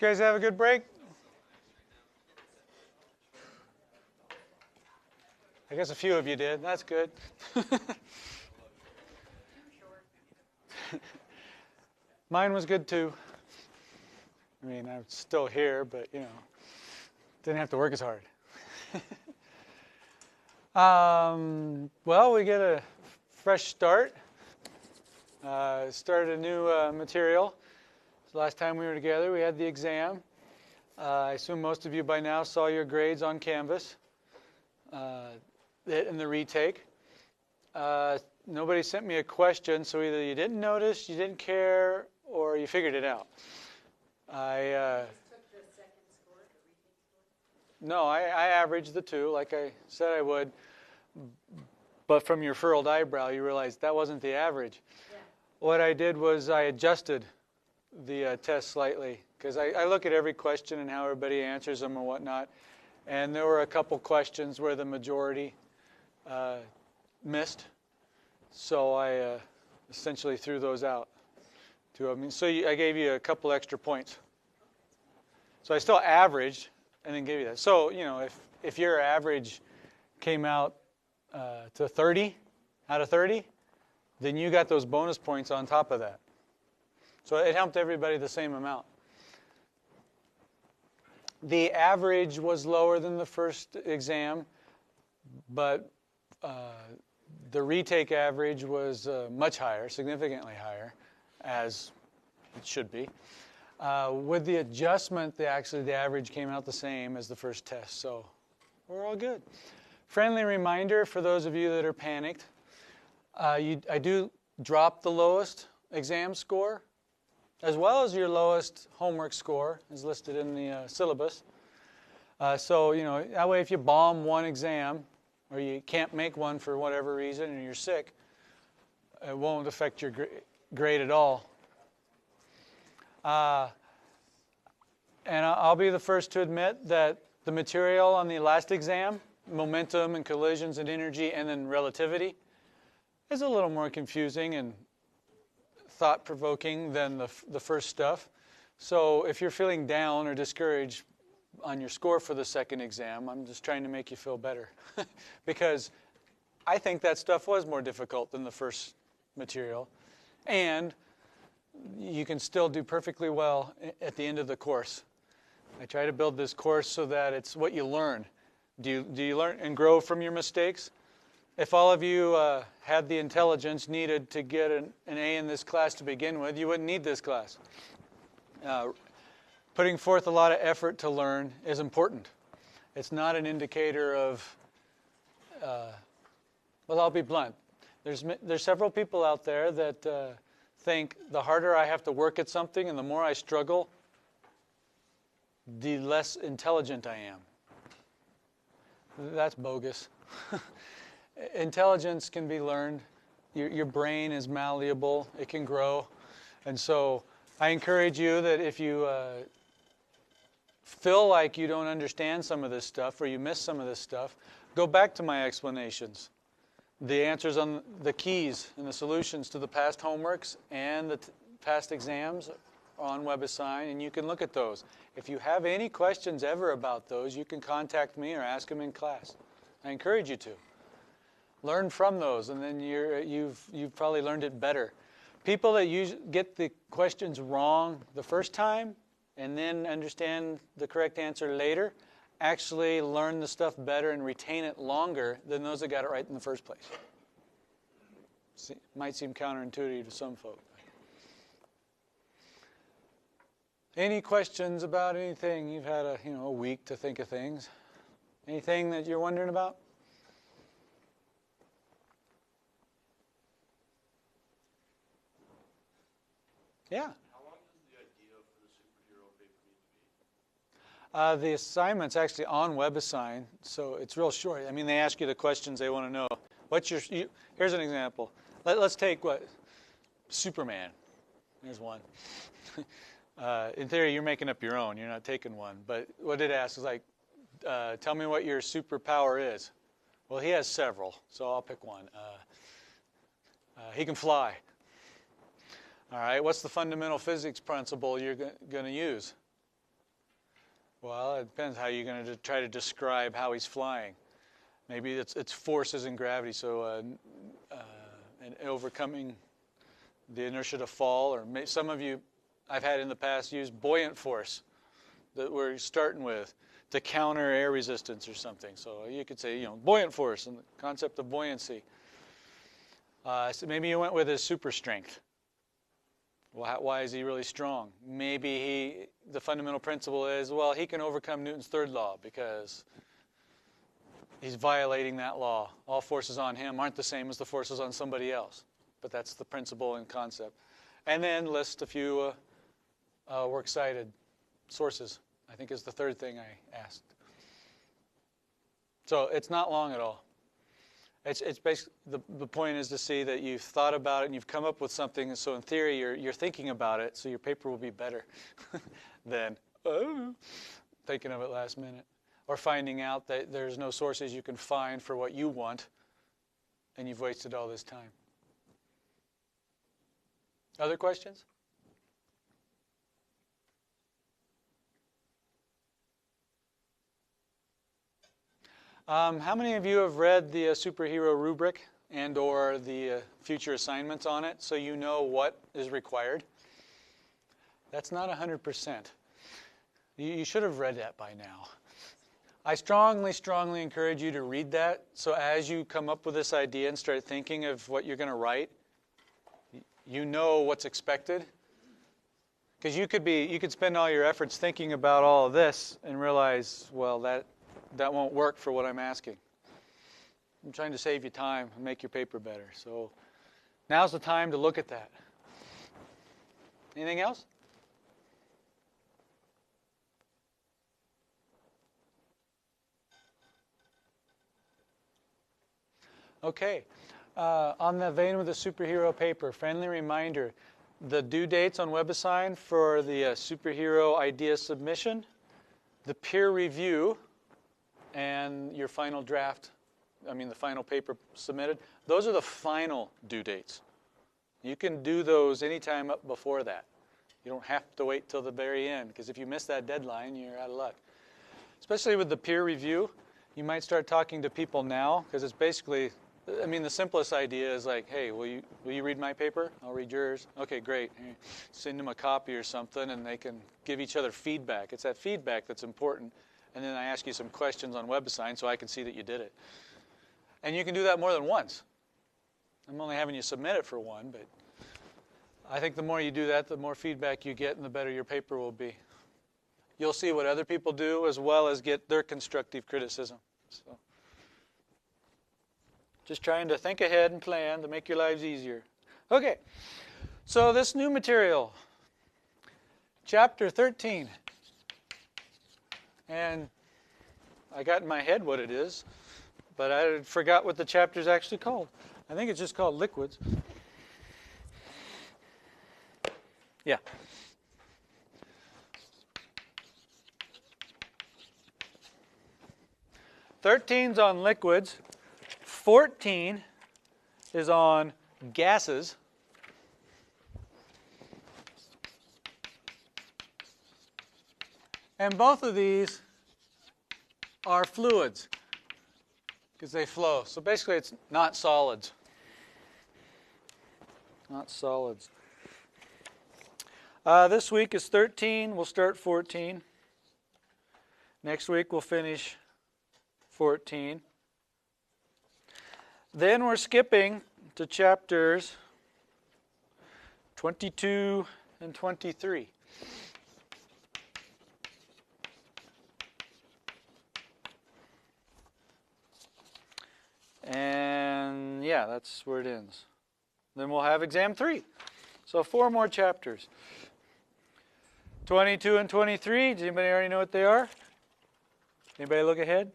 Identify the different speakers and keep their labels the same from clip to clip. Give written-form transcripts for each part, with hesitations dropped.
Speaker 1: you guys have a good break? I guess a few of you did. That's good. Mine was good too. I mean, I'm still here, but you know, didn't have to work as hard. Well, we get a fresh start. Started a new material. The last time we were together, we had the exam. I assume most of you by now saw your grades on Canvas in the retake. Nobody sent me a question, so either you didn't notice, you didn't care, or you figured it out. No, I averaged the two, like I said I would. But from your furrowed eyebrow, you realized that wasn't the average. Yeah. What I did was I adjusted the test slightly, because I look at every question and how everybody answers them and whatnot. And there were a couple questions where the majority missed. So I essentially threw those out. So I gave you a couple extra points. So I still averaged and then gave you that. So, you know, if your average came out to 30 out of 30, then you got those bonus points on top of that. So it helped everybody the same amount. The average was lower than the first exam, but the retake average was much higher, significantly higher, as it should be. With the adjustment, the average came out the same as the first test, so we're all good. Friendly reminder for those of you that are panicked, I do drop the lowest exam score, as well as your lowest homework score is listed in the syllabus. So, you know, that way if you bomb one exam, or you can't make one for whatever reason, and you're sick, it won't affect your grade at all. And I'll be the first to admit that the material on the last exam, momentum and collisions and energy and then relativity, is a little more confusing and thought-provoking than the first stuff. So if you're feeling down or discouraged on your score for the second exam, I'm just trying to make you feel better. Because I think that stuff was more difficult than the first material. And you can still do perfectly well at the end of the course. I try to build this course so that it's what you learn. Do you learn and grow from your mistakes? If all of you had the intelligence needed to get an A in this class to begin with, you wouldn't need this class. Putting forth a lot of effort to learn is important. It's not an indicator of, well, I'll be blunt. There's several people out there that think the harder I have to work at something and the more I struggle, the less intelligent I am. That's bogus. Intelligence can be learned. Your brain is malleable. It can grow. And so I encourage you that if you feel like you don't understand some of this stuff or you miss some of this stuff, go back to my explanations. The answers on the keys and the solutions to the past homeworks and the past exams are on WebAssign, and you can look at those. If you have any questions ever about those, you can contact me or ask them in class. I encourage you to. Learn from those, and then you've probably learned it better. People that get the questions wrong the first time and then understand the correct answer later actually learn the stuff better and retain it longer than those that got it right in the first place. Might seem counterintuitive to some folks. Any questions about anything? You've had a week to think of things. Anything that you're wondering about? Yeah.
Speaker 2: How long does the idea for the superhero paper need to be?
Speaker 1: The assignment's actually on WebAssign, so it's real short. I mean, they ask you the questions they want to know. Here's an example. Let's take Superman. There's one. In theory, you're making up your own. You're not taking one. But what it asks is like, tell me what your superpower is. Well, he has several, so I'll pick one. He can fly. All right, what's the fundamental physics principle you're going to use? Well, it depends how you're going to try to describe how he's flying. Maybe it's forces and gravity, so and overcoming the inertia to fall, or some of you I've had in the past use buoyant force that we're starting with to counter air resistance or something. So you could say, buoyant force and the concept of buoyancy. So maybe you went with his super strength. Well, why is he really strong? Maybe the fundamental principle is, well, he can overcome Newton's third law because he's violating that law. All forces on him aren't the same as the forces on somebody else. But that's the principle and concept. And then list a few works cited sources, I think is the third thing I asked. So it's not long at all. It's basically, the point is to see that you've thought about it and you've come up with something, and so in theory you're thinking about it, so your paper will be better than thinking of it last minute. Or finding out that there's no sources you can find for what you want, and you've wasted all this time. Other questions? How many of you have read the superhero rubric and or the future assignments on it so you know what is required? That's not 100%. You should have read that by now. I strongly, strongly encourage you to read that, so as you come up with this idea and start thinking of what you're going to write, you know what's expected. Because you could spend all your efforts thinking about all of this and realize, well, that won't work for what I'm asking. I'm trying to save you time and make your paper better. So now's the time to look at that. Anything else? Okay. On the vein of the superhero paper, friendly reminder, the due dates on WebAssign for the superhero idea submission, the peer review, and your final draft, the final paper submitted, those are the final due dates. You can do those anytime up before that. You don't have to wait till the very end, because if you miss that deadline, you're out of luck. Especially with the peer review, you might start talking to people now, because it's basically, the simplest idea is like, hey, will you read my paper? I'll read yours. Okay, great. Send them a copy or something, and they can give each other feedback. It's that feedback that's important. And then I ask you some questions on WebAssign so I can see that you did it. And you can do that more than once. I'm only having you submit it for one, but I think the more you do that, the more feedback you get and the better your paper will be. You'll see what other people do as well as get their constructive criticism. So, just trying to think ahead and plan to make your lives easier. Okay, so this new material, Chapter 13. And I got in my head what it is, but I forgot what the chapter is actually called. I think it's just called Liquids. Yeah. Thirteen's on liquids. 14 is on gases. And both of these are fluids because they flow. So basically it's not solids. Not solids. This week is 13. We'll start 14. Next week we'll finish 14. Then we're skipping to chapters 22 and 23. And yeah, that's where it ends. Then we'll have exam 3. So 4 more chapters. 22 and 23, does anybody already know what they are? Anybody look ahead?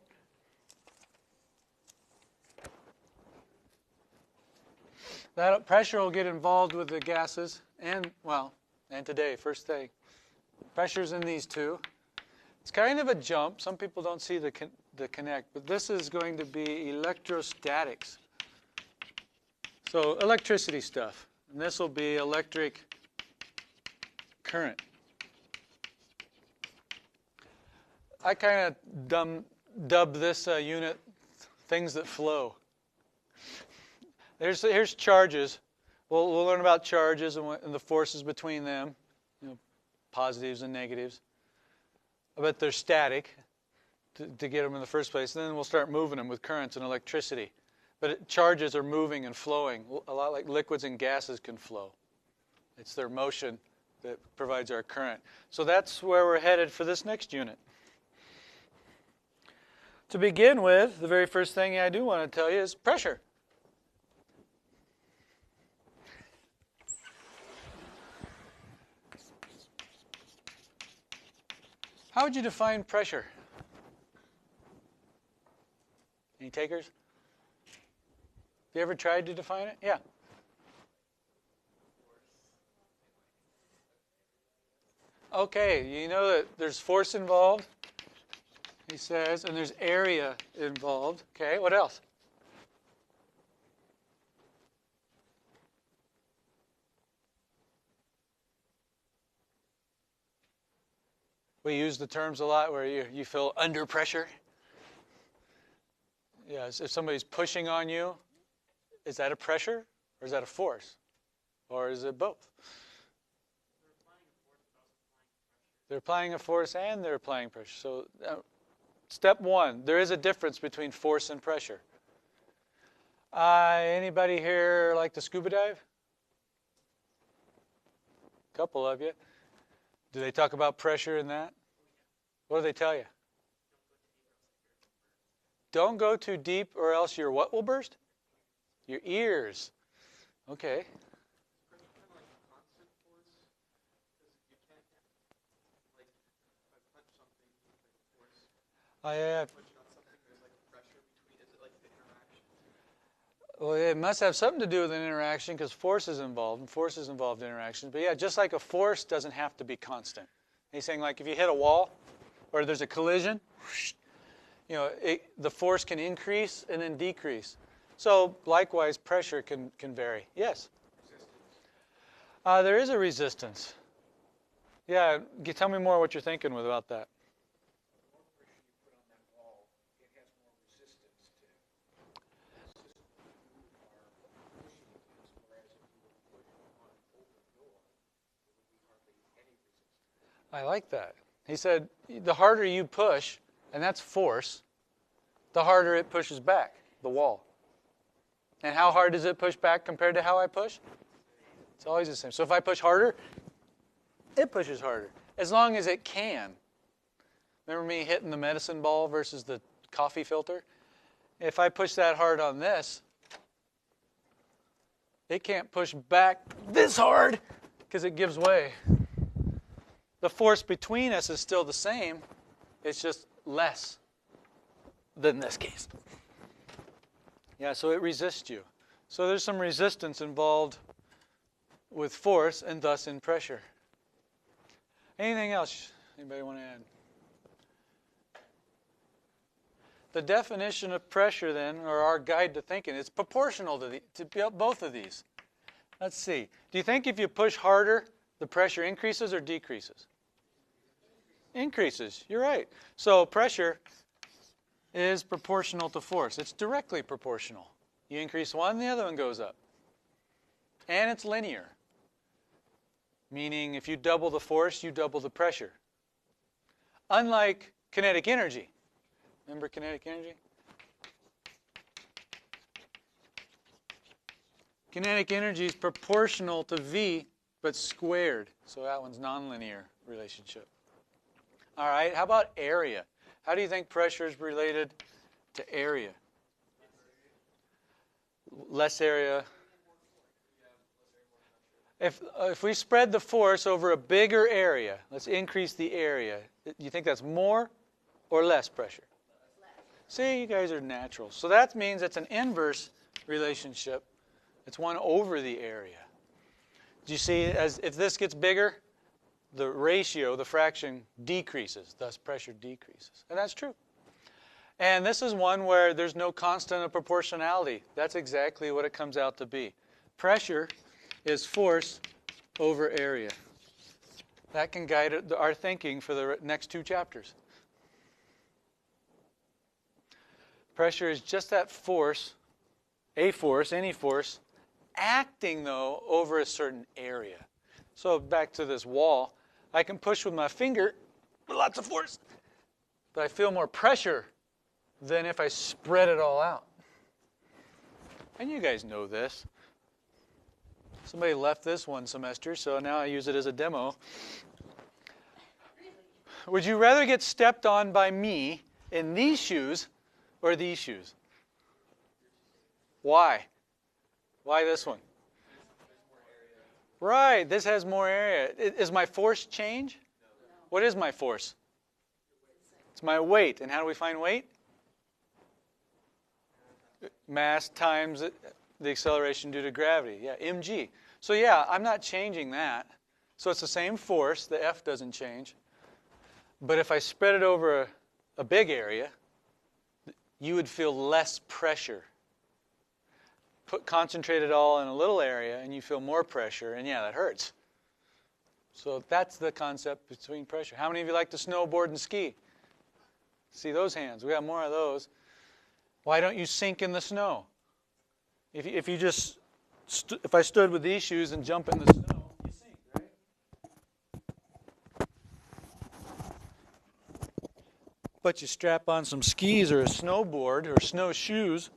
Speaker 1: That pressure will get involved with the gases and today, first thing. Pressure's in these two. It's kind of a jump. Some people don't see the connect, but this is going to be electrostatics. So electricity stuff. And this will be electric current. I kind of dub this unit things that flow. Here's charges. We'll learn about charges and the forces between them, positives and negatives. But they're static to get them in the first place. And then we'll start moving them with currents and electricity. But charges are moving and flowing, a lot like liquids and gases can flow. It's their motion that provides our current. So that's where we're headed for this next unit. To begin with, the very first thing I do want to tell you is pressure. How would you define pressure? Any takers? Have you ever tried to define it? Yeah. Okay, you know that there's force involved, he says, and there's area involved. Okay, what else? We use the terms a lot where you feel under pressure. Yes, if somebody's pushing on you, is that a pressure or is that a force? Or is it both? They're applying a force and they're applying pressure. So step one, there is a difference between force and pressure. Anybody here like to scuba dive? A couple of you. Do they talk about pressure in that? What do they tell you? Don't go too deep or else your what will burst? Your ears. Okay. Well, it must have something to do with an interaction because force is involved, and force is involved in interactions. But yeah, just like a force doesn't have to be constant. He's saying like if you hit a wall or there's a collision, the force can increase and then decrease. So likewise, pressure can vary. Yes? There is a resistance. Yeah, tell me more what you're thinking about that. I like that. He said, the harder you push, and that's force, the harder it pushes back, the wall. And how hard does it push back compared to how I push? It's always the same. So if I push harder, it pushes harder, as long as it can. Remember me hitting the medicine ball versus the coffee filter? If I push that hard on this, it can't push back this hard because it gives way. The force between us is still the same. It's just less than this case. Yeah, so it resists you. So there's some resistance involved with force and thus in pressure. Anything else anybody want to add? The definition of pressure then, or our guide to thinking, it's proportional to both of these. Let's see. Do you think if you push harder, the pressure increases or decreases? Increases. You're right. So pressure is proportional to force. It's directly proportional. You increase one, the other one goes up. And it's linear. Meaning if you double the force, you double the pressure. Unlike kinetic energy. Remember kinetic energy? Kinetic energy is proportional to V, but squared. So that one's nonlinear relationship. All right, how about area? How do you think pressure is related to area? Less area. If we spread the force over a bigger area, let's increase the area. Do you think that's more or less pressure? Less. See, you guys are natural. So that means it's an inverse relationship. It's 1 over the area. Do you see, if this gets bigger, the ratio, the fraction, decreases. Thus, pressure decreases. And that's true. And this is one where there's no constant of proportionality. That's exactly what it comes out to be. Pressure is force over area. That can guide our thinking for the next 2 chapters. Pressure is just that force, a force, any force, acting, though, over a certain area. So back to this wall, I can push with my finger with lots of force, but I feel more pressure than if I spread it all out. And you guys know this. Somebody left this one semester, so now I use it as a demo. Would you rather get stepped on by me in these shoes or these shoes? Why? Why this one? Right, this has more area. Is my force change? What is my force? It's my weight. And how do we find weight? Mass times the acceleration due to gravity. Yeah, mg. So yeah, I'm not changing that. So it's the same force. The F doesn't change. But if I spread it over a big area, you would feel less pressure. Concentrate it all in a little area, and you feel more pressure, and yeah, that hurts. So that's the concept between pressure. How many of you like to snowboard and ski? See those hands? We got more of those. Why don't you sink in the snow? If you just, if I stood with these shoes and jump in the snow, you sink, right? But you strap on some skis or a snowboard or snowshoes,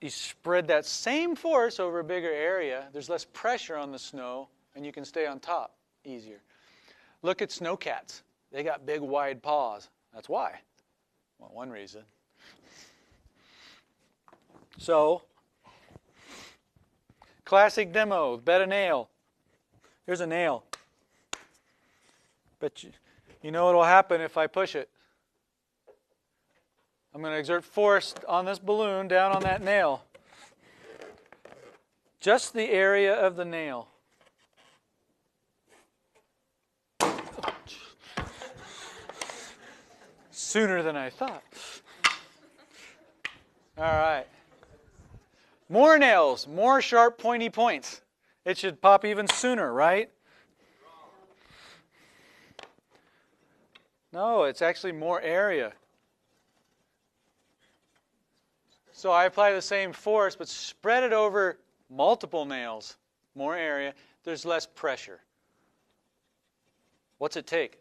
Speaker 1: you spread that same force over a bigger area, there's less pressure on the snow, and you can stay on top easier. Look at snowcats. They got big, wide paws. That's why. Well, one reason. So, classic demo, bet a nail. Here's a nail. But you know what will happen if I push it? I'm going to exert force on this balloon down on that nail. Just the area of the nail. Sooner than I thought. All right. More nails, more sharp, pointy points. It should pop even sooner, right? No, it's actually more area. So I apply the same force, but spread it over multiple nails, more area, there's less pressure. What's it take?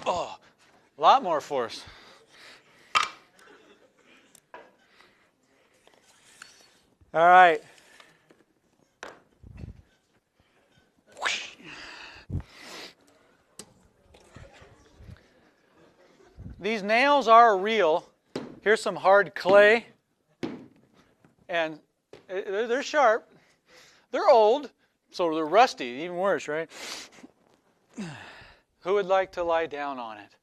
Speaker 1: Oh, a lot more force. All right. These nails are real. Here's some hard clay. And they're sharp. They're old, so they're rusty, even worse, right? Who would like to lie down on it?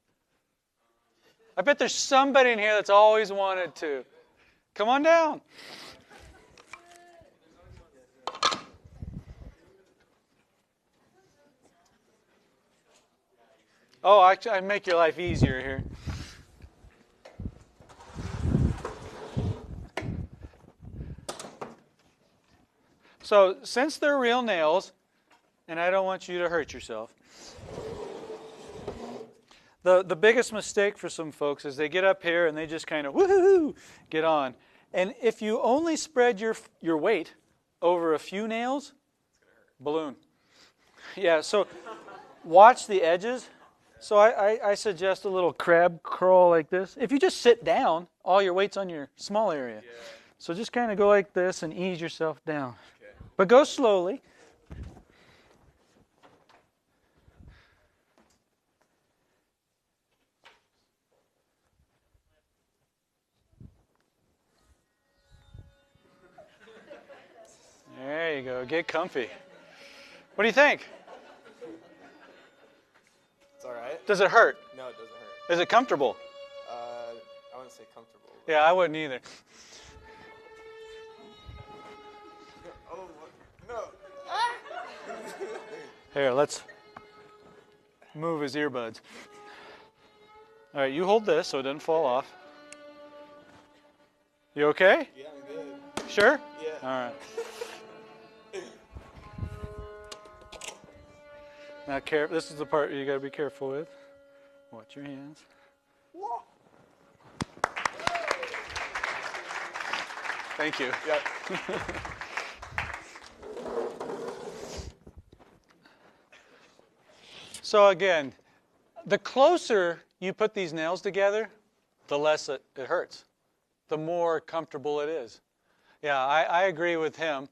Speaker 1: I bet there's somebody in here that's always wanted to. Come on down. Oh, I'd make your life easier here. So, since they're real nails, and I don't want you to hurt yourself, the biggest mistake for some folks is they get up here and they just kind of woohoo get on. And if you only spread your weight over a few nails, balloon. Yeah, so watch the edges. So I suggest a little crab crawl like this. If you just sit down, all your weight's on your small area. Yeah. So just kind of go like this and ease yourself down. Okay. But go slowly. There you go. Get comfy. What do you think?
Speaker 3: It's all right.
Speaker 1: Does it hurt?
Speaker 3: No, it doesn't hurt.
Speaker 1: Is it comfortable?
Speaker 3: I wouldn't say comfortable.
Speaker 1: Yeah, I wouldn't either.
Speaker 3: Oh, no.
Speaker 1: Here, let's move his earbuds. All right, you hold this so it doesn't fall off. You okay?
Speaker 3: Yeah, I'm good.
Speaker 1: Sure?
Speaker 3: Yeah.
Speaker 1: All right. Now, this is the part you got to be careful with. Watch your hands. Thank you.
Speaker 3: Yep.
Speaker 1: So again, the closer you put these nails together, the less it hurts, the more comfortable it is. Yeah, I agree with him.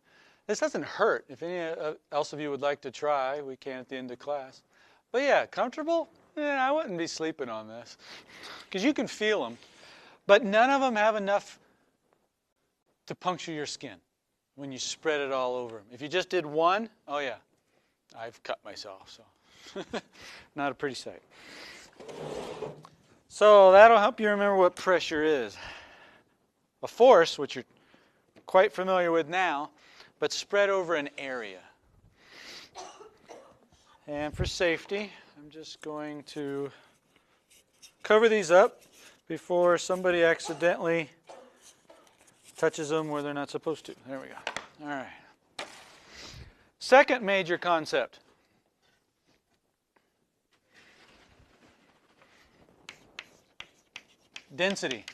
Speaker 1: This doesn't hurt. If any else of you would like to try, we can at the end of class. But yeah, comfortable? Yeah, I wouldn't be sleeping on this because you can feel them. But none of them have enough to puncture your skin when you spread it all over them. If you just did one, oh yeah, I've cut myself, so not a pretty sight. So that'll help you remember what pressure is. A force, which you're quite familiar with now, but spread over an area. And for safety, I'm just going to cover these up before somebody accidentally touches them where they're not supposed to. There we go. All right. Second major concept. Density.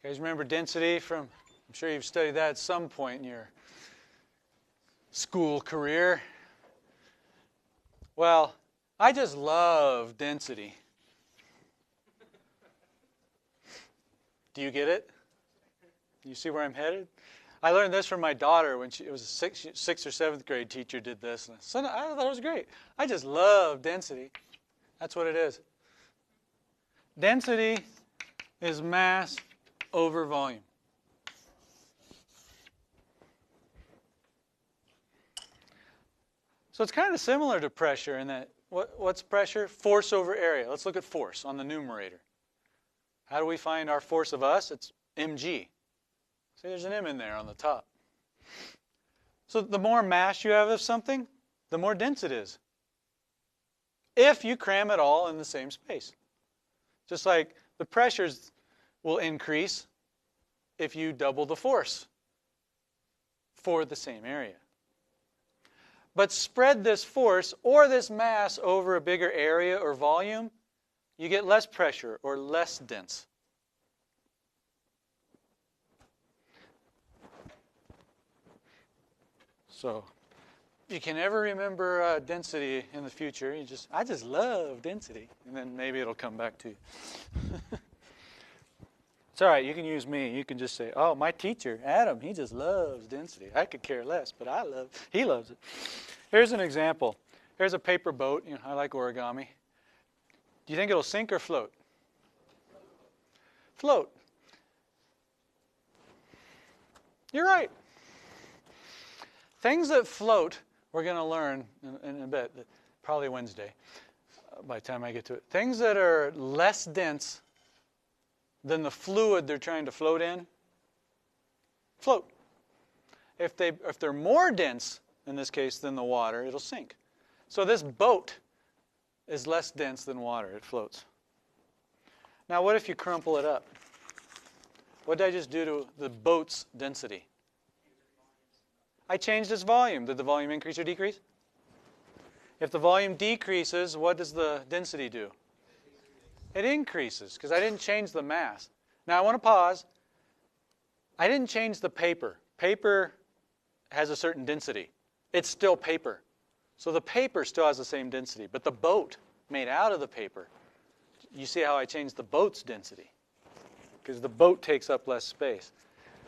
Speaker 1: You guys remember density from, I'm sure you've studied that at some point in your school career. Well, I just love density. Do you get it? You see where I'm headed? I learned this from my daughter when it was a sixth or seventh grade teacher did this. And I thought it was great. I just love density. That's what it is. Density is mass over volume. So it's kind of similar to pressure in that, what's pressure? Force over area. Let's look at force on the numerator. How do we find our force of us? It's mg. See, there's an m in there on the top. So the more mass you have of something, the more dense it is. If you cram it all in the same space. Just like the pressures will increase if you double the force for the same area. But spread this force or this mass over a bigger area or volume, you get less pressure or less dense. So, if you can ever remember density in the future, I just love density, and then maybe it'll come back to you. It's all right, you can use me. You can just say, oh, my teacher, Adam, he just loves density. I could care less, but he loves it. Here's an example. Here's a paper boat. I like origami. Do you think it'll sink or float? Float. You're right. Things that float, we're going to learn in a bit, probably Wednesday, by the time I get to it. Things that are less dense than the fluid they're trying to float in, float. If they're more dense, in this case, than the water, it'll sink. So this boat is less dense than water. It floats. Now, what if you crumple it up? What did I just do to the boat's density? I changed its volume. Did the volume increase or decrease? If the volume decreases, what does the density do? It increases because I didn't change the mass. Now, I want to pause. I didn't change the paper. Paper has a certain density. It's still paper. So the paper still has the same density. But the boat made out of the paper, you see how I changed the boat's density? Because the boat takes up less space.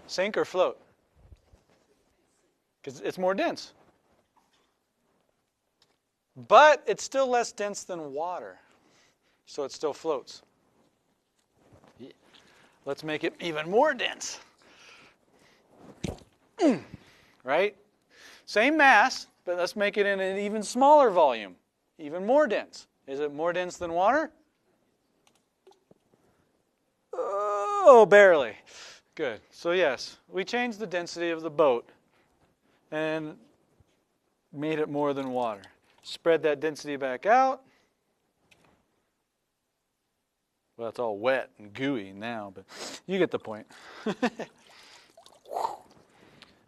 Speaker 1: Sink or float? Because it's more dense. But it's still less dense than water. So it still floats. Let's make it even more dense. Right? Same mass, but let's make it in an even smaller volume. Even more dense. Is it more dense than water? Oh, barely. Good. So yes, we changed the density of the boat and made it more than water. Spread that density back out. Well, it's all wet and gooey now, but you get the point.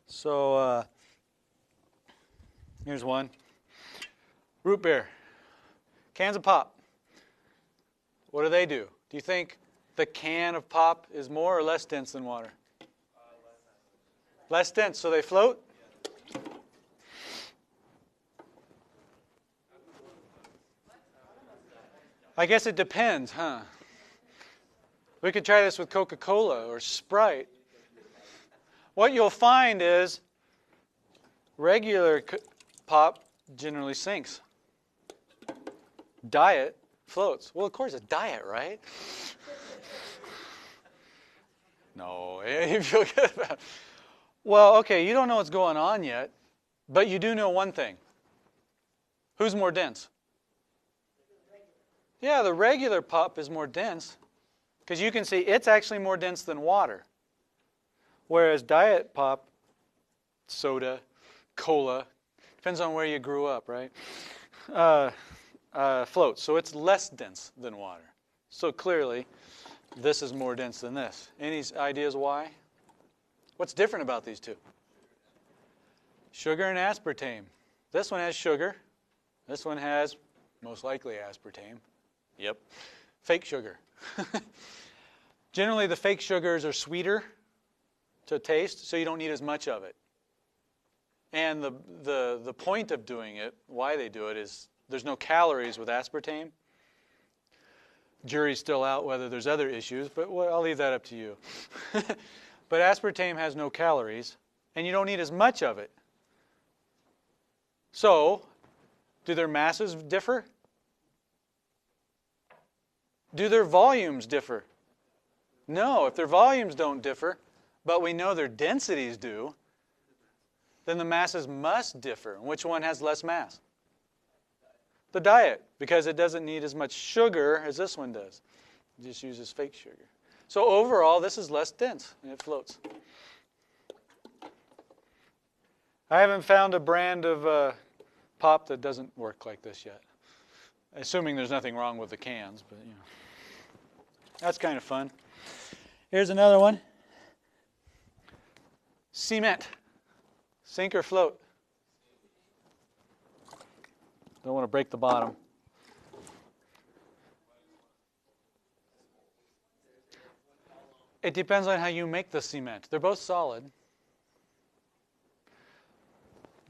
Speaker 1: So, here's one. Root beer. Cans of pop. What do? Do you think The can of pop is more or less dense than water? Less dense, so they float? I guess it depends, huh? We could try this with Coca-Cola or Sprite. What you'll find is regular pop generally sinks. Diet floats. Well, of course, it's diet, right? No, you feel good about it. Well, okay, you don't know what's going on yet, but you do know one thing. Who's more dense? Yeah, the regular pop is more dense because you can see it's actually more dense than water. Whereas diet pop, soda, cola, depends on where you grew up, right? Floats. So it's less dense than water. So clearly, this is more dense than this. Any ideas why? What's different about these two? Sugar and aspartame. This one has sugar. This one has, most likely, aspartame. Yep. Fake sugar. Generally, the fake sugars are sweeter to taste, so you don't need as much of it. And the point of doing it, why they do it, is there's no calories with aspartame. Jury's still out whether there's other issues, but I'll leave that up to you. But aspartame has no calories, and you don't need as much of it. So, do their masses differ? Do their volumes differ? No, if their volumes don't differ, but we know their densities do, then the masses must differ. Which one has less mass? The diet, because it doesn't need as much sugar as this one does. It just uses fake sugar. So overall, this is less dense, and it floats. I haven't found a brand of pop that doesn't work like this yet. Assuming there's nothing wrong with the cans, but you know. That's kind of fun. Here's another one. Cement. Sink or float? Don't want to break the bottom. It depends on how you make the cement. They're both solid.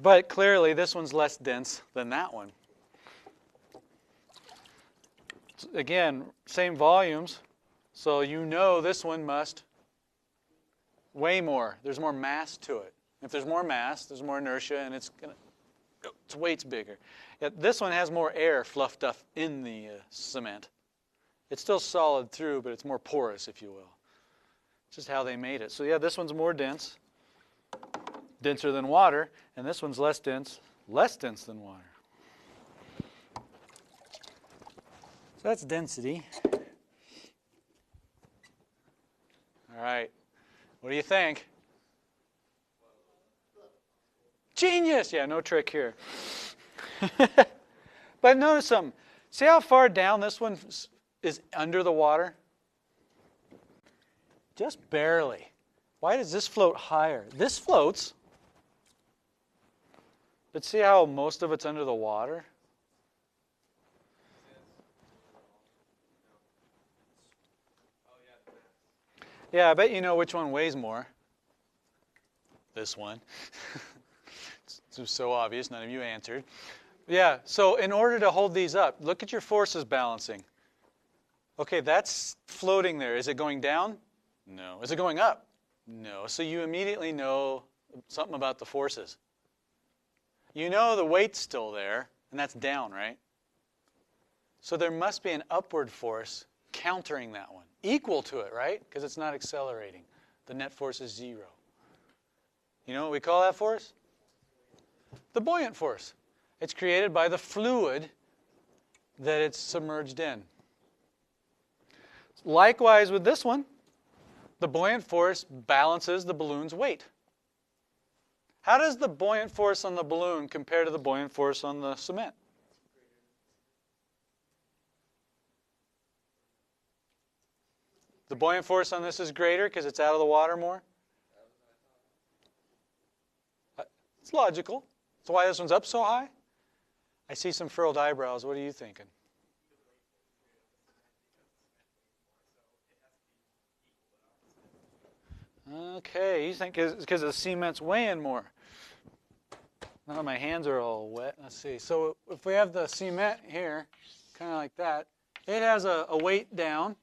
Speaker 1: But clearly, this one's less dense than that one. Again, same volumes. So you know this one must weigh more. There's more mass to it. If there's more mass, there's more inertia, and its weight's bigger. Yet this one has more air fluffed up in the cement. It's still solid through, but it's more porous, if you will. It's just how they made it. So yeah, this one's more dense, denser than water, and this one's less dense than water. So that's density. All right. What do you think? Genius! Yeah, no trick here. But notice something. See how far down this one is under the water? Just barely. Why does this float higher? This floats. But see how most of it's under the water? Yeah, I bet you know which one weighs more. This one. It's so obvious, none of you answered. Yeah, so in order to hold these up, look at your forces balancing. Okay, that's floating there. Is it going down? No. Is it going up? No. So you immediately know something about the forces. You know the weight's still there, and that's down, right? So there must be an upward force countering that one. Equal to it, right? Because it's not accelerating. The net force is 0. You know what we call that force? The buoyant force. It's created by the fluid that it's submerged in. Likewise with this one, the buoyant force balances the balloon's weight. How does the buoyant force on the balloon compare to the buoyant force on the cement? The buoyant force on this is greater because it's out of the water more? It's logical. That's why this one's up so high. I see some furrowed eyebrows. What are you thinking? Okay, you think it's because the cement's weighing more. Now my hands are all wet. Let's see. So if we have the cement here, kind of like that, it has a weight down.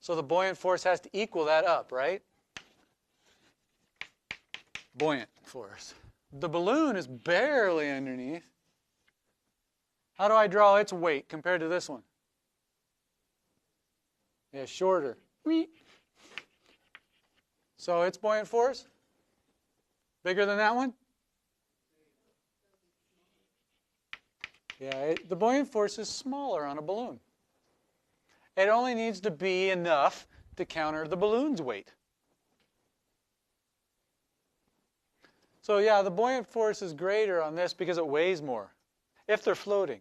Speaker 1: So the buoyant force has to equal that up, right? Buoyant force. The balloon is barely underneath. How do I draw its weight compared to this one? Yeah, shorter. Whee! So its buoyant force? Bigger than that one? Yeah, the buoyant force is smaller on a balloon. It only needs to be enough to counter the balloon's weight. So yeah, the buoyant force is greater on this because it weighs more, if they're floating.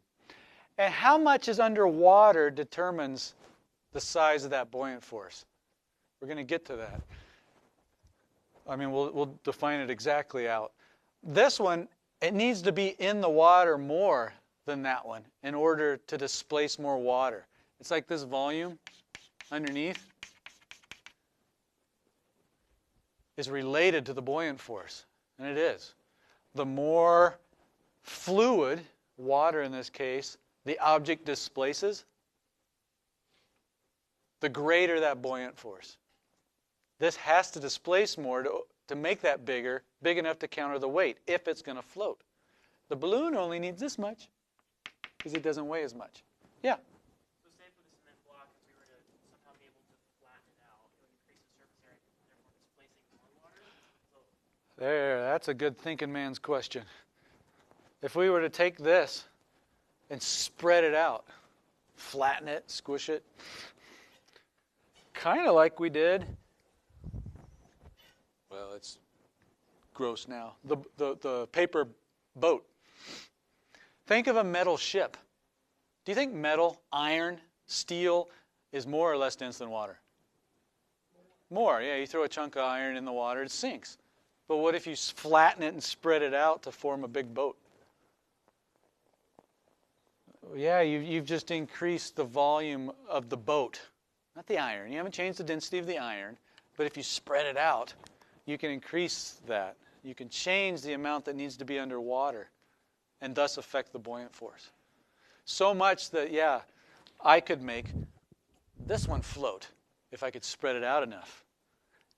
Speaker 1: And how much is underwater determines the size of that buoyant force. We're going to get to that. I mean, we'll define it exactly out. This one, it needs to be in the water more than that one in order to displace more water. It's like this volume underneath is related to the buoyant force, and it is. The more fluid, water in this case, the object displaces, the greater that buoyant force. This has to displace more to make that bigger, big enough to counter the weight if it's going to float. The balloon only needs this much because it doesn't weigh as much. Yeah?
Speaker 4: So say for the cement block, if we were to somehow be able to flatten it out, it would increase the surface area, therefore displacing more water?
Speaker 1: There, that's a good thinking man's question. If we were to take this and spread it out, flatten it, squish it, kind of like we did, well, it's gross now, the paper boat. Think of a metal ship. Do you think metal, iron, steel is more or less dense than water? More, yeah. You throw a chunk of iron in the water, it sinks. But what if you flatten it and spread it out to form a big boat? Yeah, you've just increased the volume of the boat, not the iron. You haven't changed the density of the iron, but if you spread it out, you can increase that. You can change the amount that needs to be underwater and thus affect the buoyant force. So much that, yeah, I could make this one float if I could spread it out enough.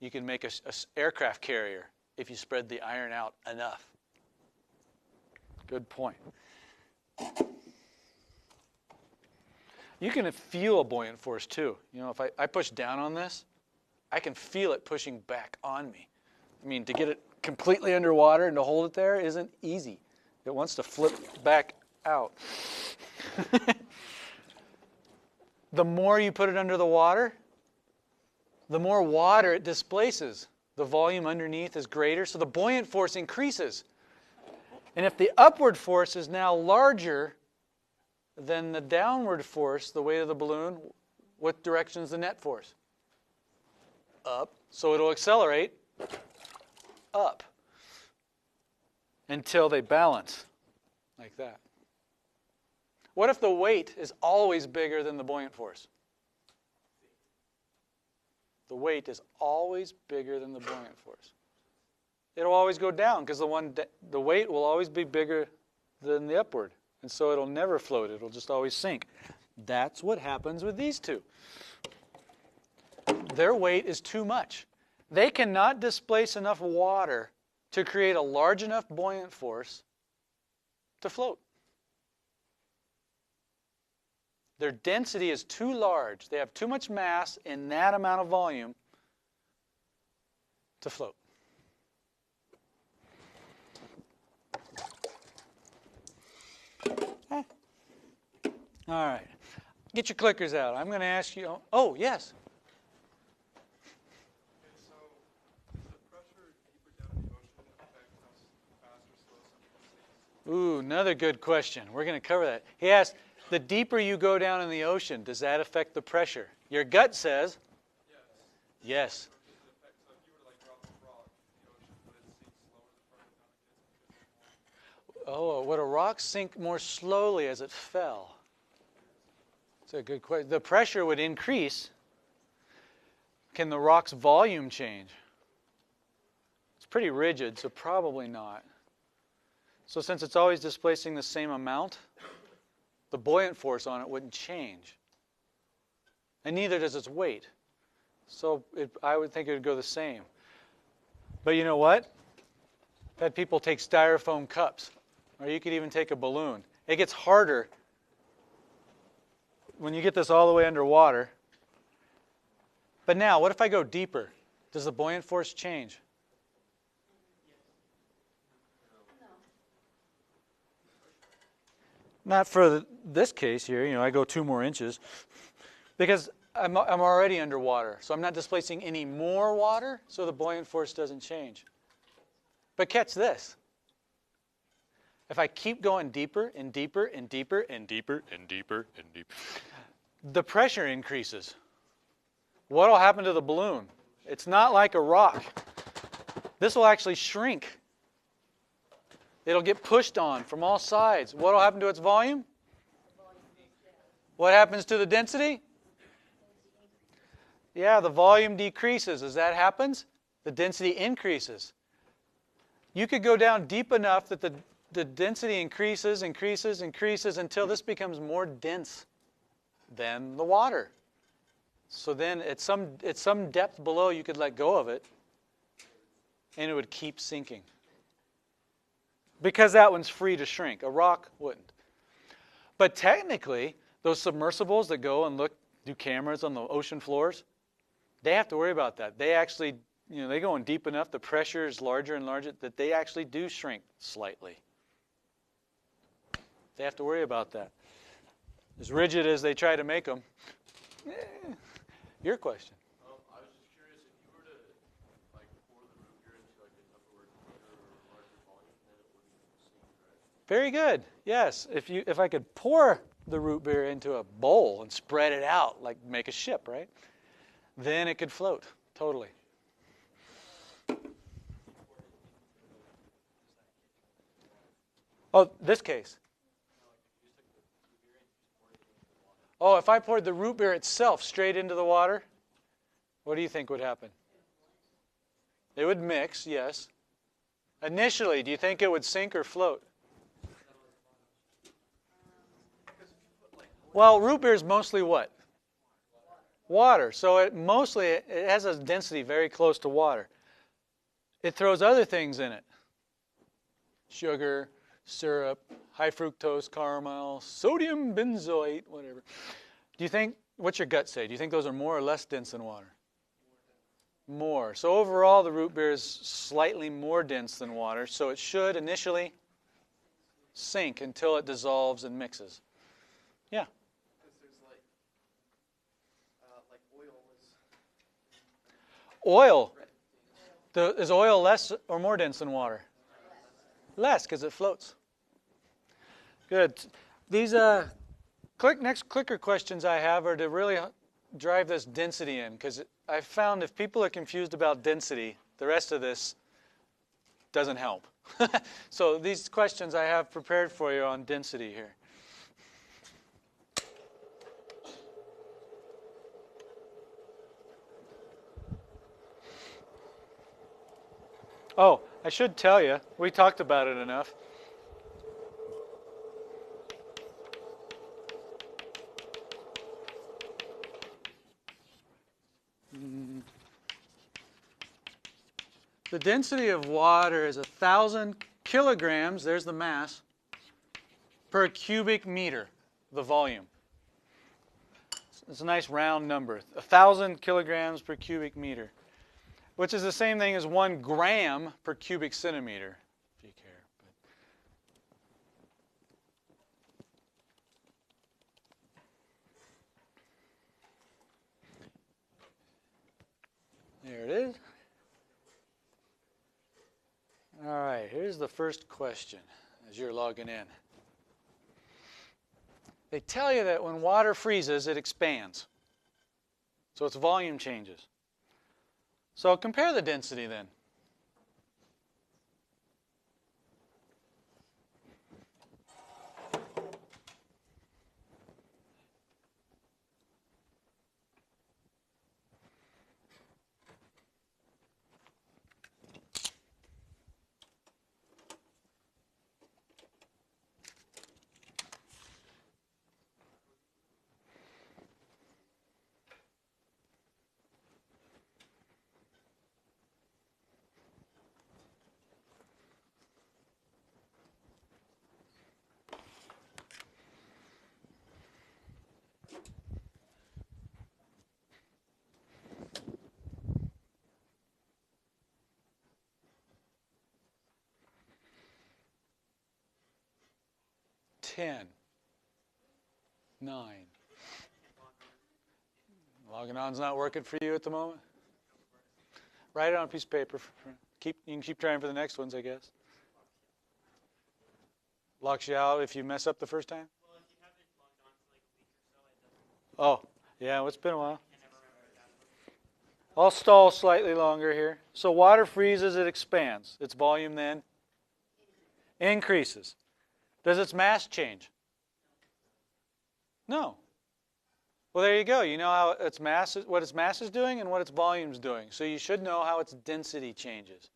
Speaker 1: You can make an aircraft carrier if you spread the iron out enough. Good point. You can feel a buoyant force too. You know, if I push down on this, I can feel it pushing back on me. I mean, to get it completely underwater and to hold it there isn't easy. It wants to flip back out. The more you put it under the water, the more water it displaces. The volume underneath is greater, so the buoyant force increases. And if the upward force is now larger than the downward force, the weight of the balloon, what direction is the net force? Up. So it'll accelerate up until they balance, like that. What if the weight is always bigger than the buoyant force? The weight is always bigger than the buoyant force. It'll always go down because the weight will always be bigger than the upward. And so it'll never float. It'll just always sink. That's what happens with these two. Their weight is too much. They cannot displace enough water to create a large enough buoyant force to float. Their density is too large. They have too much mass in that amount of volume to float. All right. Get your clickers out. I'm going to ask you. Oh, yes.
Speaker 3: Okay, so does the pressure deeper down in the ocean affect how fast or slow something sinks?
Speaker 1: Ooh, another good question. We're going to cover that. He asked, the deeper you go down in the ocean, does that affect the pressure? Your gut says yes.
Speaker 3: So does it affect, so if you were to like drop a rock in the ocean, would it sink slower the farther down it gets?
Speaker 1: Oh, would a rock sink more slowly as it fell? That's a good question. The pressure would increase. Can the rock's volume change? pretty rigid, so probably not. So since it's always displacing the same amount, the buoyant force on it wouldn't change. And neither does its weight. So I would think it would go the same. But you know what? I've had people take styrofoam cups, or you could even take a balloon. It gets harder when you get this all the way underwater. But now, what if I go deeper? Does the buoyant force change? Not for this case here. I go 2 more inches. Because I'm already underwater, so I'm not displacing any more water, so the buoyant force doesn't change. But catch this. If I keep going deeper and deeper and deeper and deeper and deeper and deeper, the pressure increases. What will happen to the balloon? It's not like a rock. This will actually shrink. It'll get pushed on from all sides. What will happen to its volume? What happens to the density? Yeah, the volume decreases. As that happens, the density increases. You could go down deep enough that the density increases until this becomes more dense than the water. So then at some depth below, you could let go of it, and it would keep sinking. Because that one's free to shrink. A rock wouldn't. But technically, those submersibles that go and do cameras on the ocean floors, they have to worry about that. They actually, they go in deep enough, the pressure is larger and larger, that they actually do shrink slightly. They have to worry about that. As rigid as they try to make them. Your question.
Speaker 2: I was just curious, if you were to pour the root beer into an upward pressure or larger volume, then it wouldn't sink, right?
Speaker 1: Very good. Yes. If I could pour the root beer into a bowl and spread it out, like make a ship, right? Then it could float. Totally. Oh, this case. Oh, if I poured the root beer itself straight into the water, what do you think would happen? It would mix, yes. Initially, do you think it would sink or float? Well, root beer is mostly what? Water. So it has a density very close to water. It throws other things in it. Sugar, syrup, high fructose caramel, sodium benzoate, whatever. What's your gut say? Do you think those are more or less dense than water? More. So overall, the root beer is slightly more dense than water, so it should initially sink until it dissolves and mixes. Yeah?
Speaker 5: Because there's
Speaker 1: Oil. Is oil less or more dense than water? Less, because it floats. Good. These next clicker questions I have are to really drive this density in, because I found if people are confused about density, the rest of this doesn't help. So these questions I have prepared for you on density here. Oh, I should tell you, we talked about it enough. The density of water is 1,000 kilograms, there's the mass, per cubic meter, the volume. It's a nice round number, 1,000 kilograms per cubic meter, which is the same thing as 1 gram per cubic centimeter, if you care. There it is. All right, here's the first question as you're logging in. They tell you that when water freezes, it expands. So its volume changes. So compare the density then. 10, 9. Logging on's not working for you at the moment? Write it on a piece of paper. You can keep trying for the next ones, I guess. Locks you out if you mess up the first time?
Speaker 4: Well, if you haven't logged on for like a week or so, it doesn't.
Speaker 1: Oh, yeah, well, it's been a while.
Speaker 4: I never remember that.
Speaker 1: I'll stall slightly longer here. So water freezes, it expands. Its volume then increases. Does its mass change? No. Well, there you go. You know how its mass what its mass is doing and what its volume is doing. So you should know how its density changes.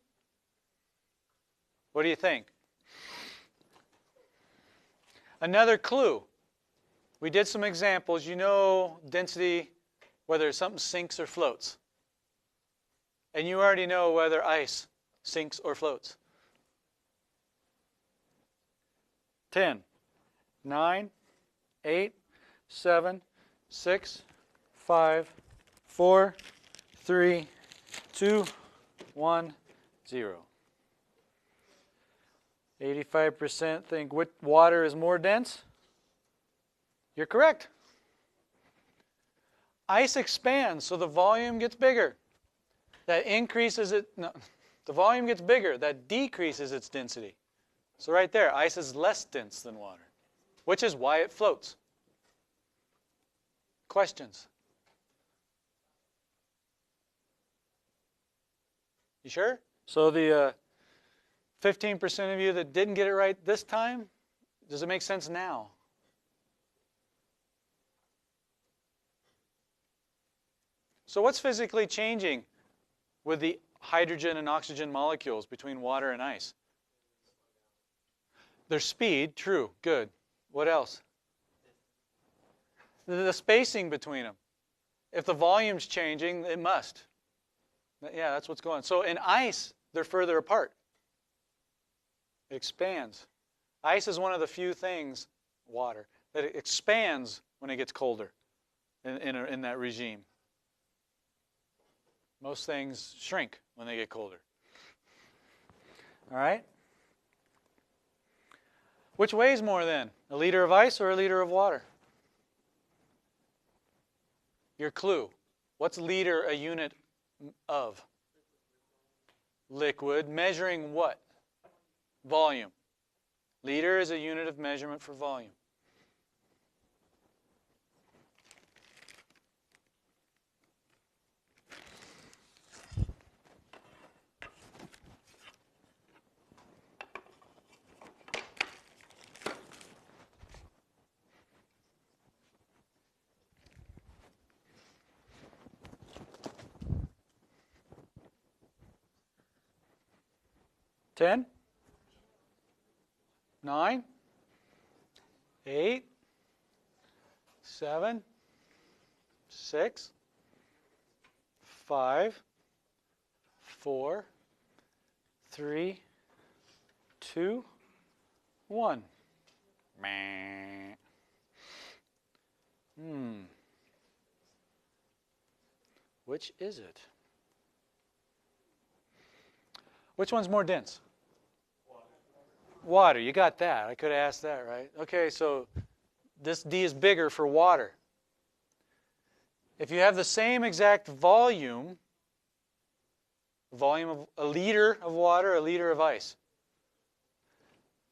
Speaker 1: What do you think? Another clue. We did some examples. You know density, whether something sinks or floats. And you already know whether ice sinks or floats. 10, 9, 8, 7, 6, 5, 4, 3, 2, 1, 0. 85% think water is more dense. You're correct. Ice expands, so the volume gets bigger. That increases it. No, the volume gets bigger. That decreases its density. So right there, ice is less dense than water, which is why it floats. Questions? You sure? So the 15% of you that didn't get it right this time, does it make sense now? So what's physically changing with the hydrogen and oxygen molecules between water and ice? Their speed, true, good. What else? The spacing between them. If the volume's changing, it must. Yeah, that's what's going on. So in ice, they're further apart. It expands. Ice is one of the few things, water, that it expands when it gets colder in that regime. Most things shrink when they get colder. All right? Which weighs more then? A liter of ice or a liter of water? Your clue. What's liter a unit of? Liquid. Measuring what? Volume. Liter is a unit of measurement for volume. Ten? 9, 8, 7, 6, 5, 4, 3, 2, 1. Which is it? Which one's more dense? Water, you got that. I could have asked that, right? Okay, so this D is bigger for water. If you have the same exact volume of a liter of water, a liter of ice,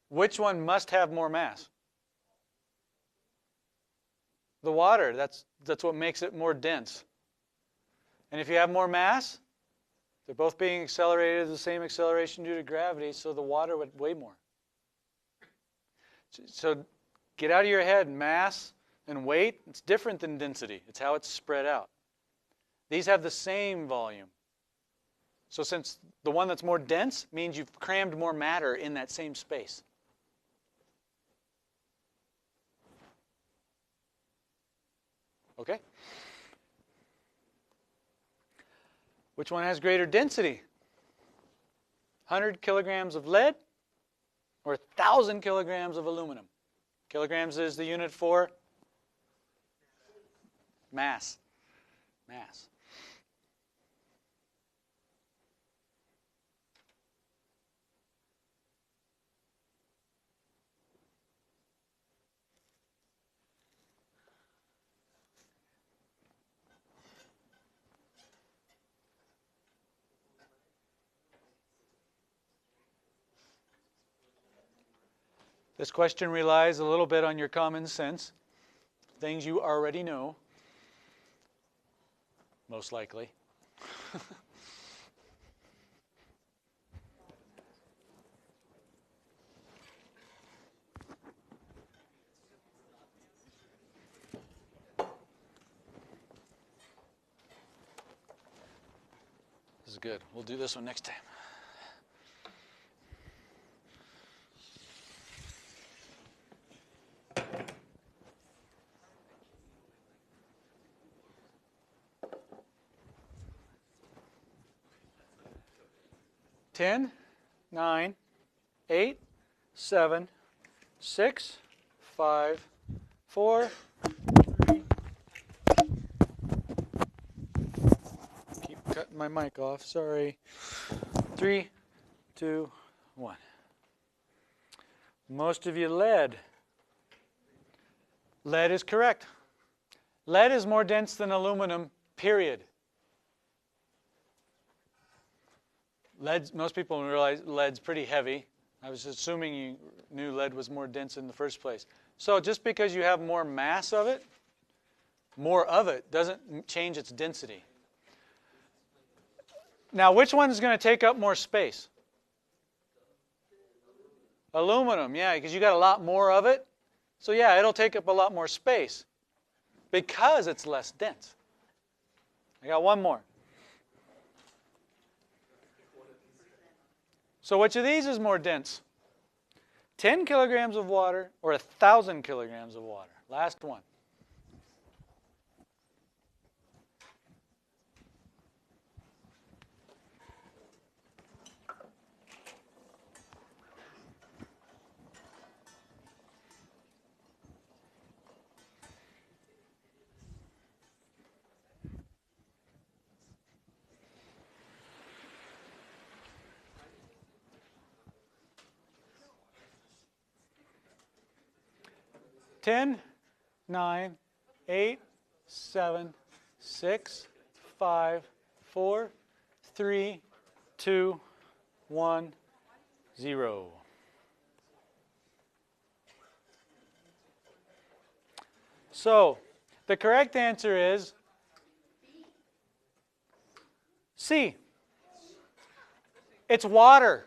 Speaker 1: which one must have more mass? The water, that's what makes it more dense. And if you have more mass, they're both being accelerated at the same acceleration due to gravity, so the water would weigh more. So get out of your head, mass and weight, it's different than density. It's how it's spread out. These have the same volume. So since the one that's more dense means you've crammed more matter in that same space. Okay? Which one has greater density? 100 kilograms of lead or 1,000 kilograms of aluminum? Kilograms is the unit for mass. Mass. This question relies a little bit on your common sense, things you already know, most likely. This is good. We'll do this one next time. Ten, 9, 8, 7, 6, 5, 4, 3. Keep cutting my mic off, sorry. 3, 2, 1. Most of you lead. Lead is correct. Lead is more dense than aluminum, period. Most people realize lead's pretty heavy. I was assuming you knew lead was more dense in the first place. So just because you have more mass of it, doesn't change its density. Now, which one is going to take up more space? Aluminum, yeah, because you got a lot more of it. So yeah, it'll take up a lot more space because it's less dense. I got one more. So which of these is more dense? 10 kilograms of water or 1,000 kilograms of water? Last one. Ten, 9, 8, 7, 6, 5, 4, 3, 2, 1, 0. So, the correct answer is C. It's water.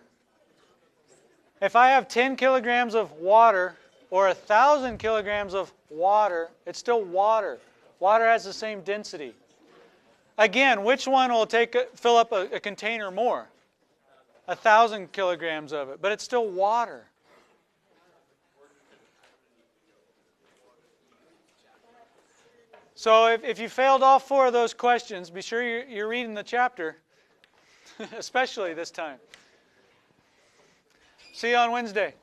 Speaker 1: If I have 10 kilograms of water or 1,000 kilograms of water, it's still water. Water has the same density. Again, which one will fill up a container more? 1,000 kilograms of it, but it's still water. So if you failed all 4 of those questions, be sure you're reading the chapter, especially this time. See you on Wednesday.